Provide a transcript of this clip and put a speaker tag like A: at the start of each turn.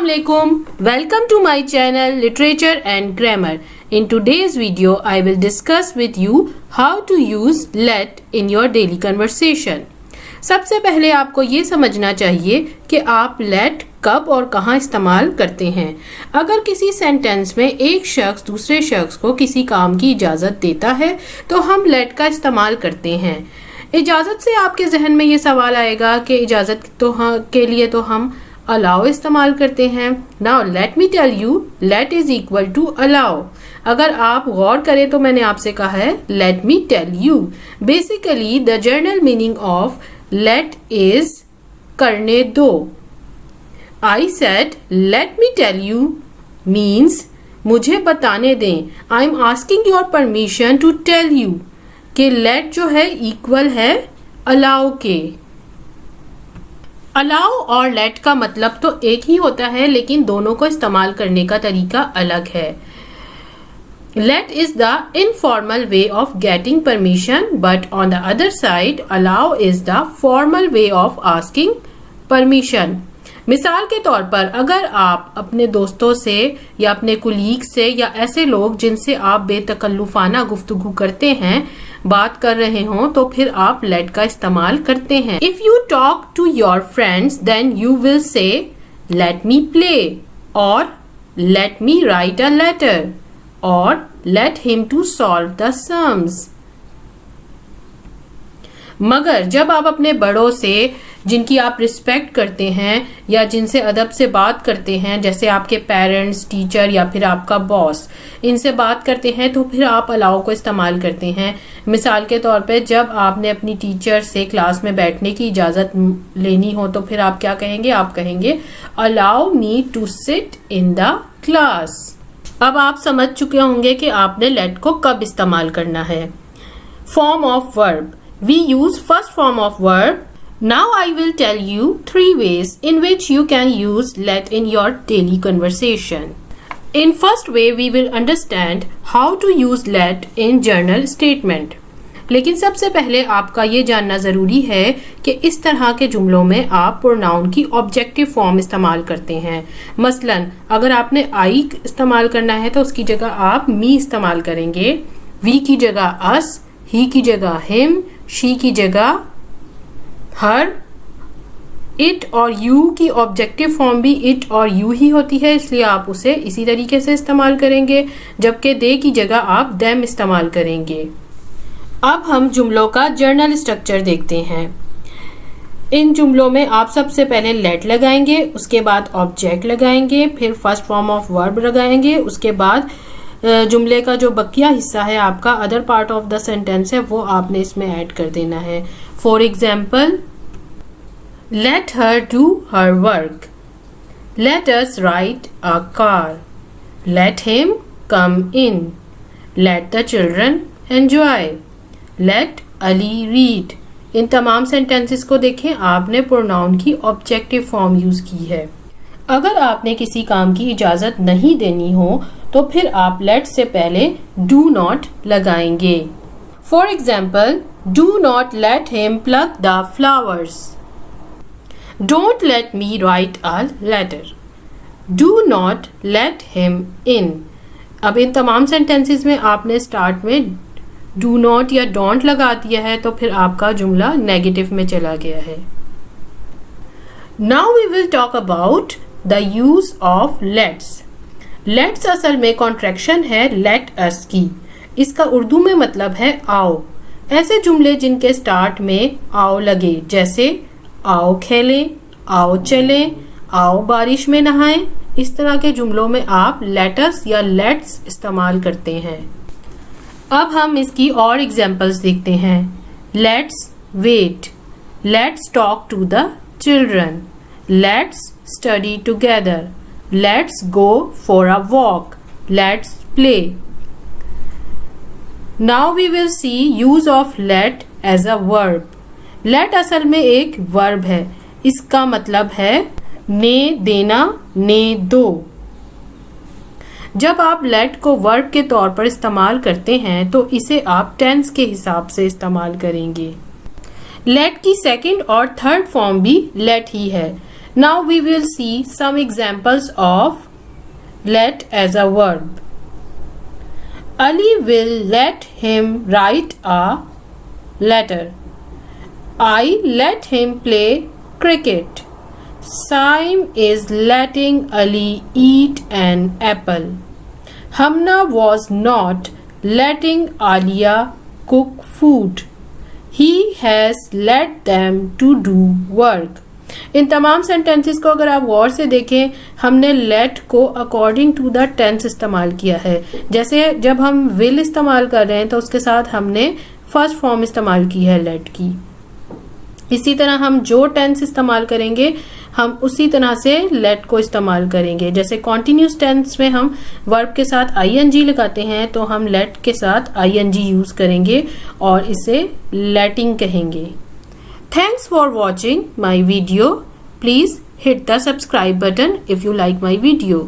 A: Assalamualaikum. Welcome to my channel Literature and Grammar. In today's video, I will discuss with you how to use let in your daily conversation. सबसे पहले आपको ये समझना चाहिए कि आप let कब और कहाँ इस्तेमाल करते हैं। अगर किसी सेंटेंस में एक शख्स दूसरे शख्स को किसी काम की इजाज़त देता है तो हम let का इस्तेमाल करते हैं। इजाज़त से आपके जहन में ये सवाल आएगा कि इजाज़त के लिए तो हम अलाउ इस्तेमाल करते हैं। Now let me tell you, let is equal to allow. अगर आप गौर करें तो मैंने आपसे कहा है let me tell you. Basically the general meaning of let is करने दो। I said let me tell you means मुझे बताने दें। I am asking your permission to tell you कि लेट जो है इक्वल है अलाउ के। अलाउ और लेट का मतलब तो एक ही होता है, लेकिन दोनों को इस्तेमाल करने का तरीका अलग है। Let is the informal way of getting permission, but on the other side allow is the formal way of asking permission. मिसाल के तौर पर अगर आप अपने दोस्तों से या अपने कुलीग से या ऐसे लोग जिनसे आप बेतकल्लुफाना गुफ्तगू करते हैं बात कर रहे हो तो फिर आप लेट का इस्तेमाल करते हैं। If you talk to your friends then you will say let me play or let me write a letter or let him to solve the sums. मगर जब आप अपने बड़ों से जिनकी आप रिस्पेक्ट करते हैं या जिनसे अदब से बात करते हैं, जैसे आपके पेरेंट्स, टीचर या फिर आपका बॉस, इनसे बात करते हैं तो फिर आप अलाउ को इस्तेमाल करते हैं। मिसाल के तौर पे जब आपने अपनी टीचर से क्लास में बैठने की इजाज़त लेनी हो तो फिर आप क्या कहेंगे? आप कहेंगे allow me to sit in the class. अब आप समझ चुके होंगे कि आपने लेट को कब इस्तेमाल करना है। Form of verb, we use first form of verb. Now I will tell you 3 ways in which you can use let in your daily conversation. In first way we will understand how to use let in journal statement. लेकिन सबसे पहले आपका ये जानना ज़रूरी है कि इस तरह के जुमलों में आप प्रोनाउन की ऑब्जेक्टिव फॉर्म इस्तेमाल करते हैं। मसलन अगर आपने आई इस्तेमाल करना है तो उसकी जगह आप मी इस्तेमाल करेंगे, वी की जगह अस, ही की जगह हिम, शी की जगह हर। इट और यू की ऑब्जेक्टिव फॉर्म भी इट और यू ही होती है, इसलिए आप उसे इसी तरीके से इस्तेमाल करेंगे, जबकि दे की जगह आप देम इस्तेमाल करेंगे। अब हम जुमलों का जर्नल स्ट्रक्चर देखते हैं। इन जुमलों में आप सबसे पहले लेट लगाएंगे, उसके बाद ऑब्जेक्ट लगाएंगे, फिर फर्स्ट फॉर्म ऑफ वर्ब लगाएंगे, उसके बाद जुमले का जो बकिया हिस्सा है आपका other part of the sentence है वो आपने इसमें ऐड कर देना है। For example let her do her work, let us ride a car, let him come in, let the children enjoy, let Ali read. इन तमाम सेंटेंसेस को देखें, आपने प्रोनाउन की ऑब्जेक्टिव फॉर्म यूज की है। अगर आपने किसी काम की इजाज़त नहीं देनी हो तो फिर आप लेट से पहले डू नॉट लगाएंगे। For example do not let him plug the flowers, don't let me write a letter, do not let him in. अब इन तमाम सेंटेंसेस में आपने स्टार्ट में डू नॉट या डोंट लगा दिया है तो फिर आपका जुमला नेगेटिव में चला गया है। Now we will talk about the use of let's. Let's असल में कॉन्ट्रैक्शन है लेट अस की। इसका उर्दू में मतलब है आओ। ऐसे जुमले जिनके स्टार्ट में आओ लगे, जैसे आओ खेलें, आओ चलें, आओ बारिश में नहाएं, इस तरह के जुमलों में आप लेटस या लेट्स इस्तेमाल करते हैं। अब हम इसकी और एग्जाम्पल्स देखते हैं। Let's wait, let's talk to the children, let's study together, let's go for a walk, let's play. Now we will see use of let as a verb. let असल में एक verb है। इसका मतलब है ने देना, ने दो। जब आप let को verb के तौर पर इस्तेमाल करते हैं तो इसे आप tense के हिसाब से इस्तेमाल करेंगे। let की सेकंड और थर्ड फॉर्म भी let ही है। Now we will see some examples of let as a verb. Ali will let him write a letter. I let him play cricket. Saim is letting Ali eat an apple. Hamna was not letting Alia cook food. He has let them to do work. इन तमाम sentences को अगर आप गौर से देखें, हमने late को according to the tense इस्तेमाल किया है। जैसे जब हम विल इस्तेमाल कर रहे हैं तो उसके साथ हमने फर्स्ट फॉर्म इस्तेमाल की है लेट की। इसी तरह हम जो टेंस इस्तेमाल करेंगे हम उसी तरह से लेट को इस्तेमाल करेंगे। जैसे कॉन्टिन्यूस टेंस में हम वर्ब के साथ आईएनजी लगाते हैं तो हम लेट के साथ आईएनजी यूज करेंगे और इसे लेटिंग कहेंगे। Thanks for watching my video. Please hit the subscribe button if you like my video.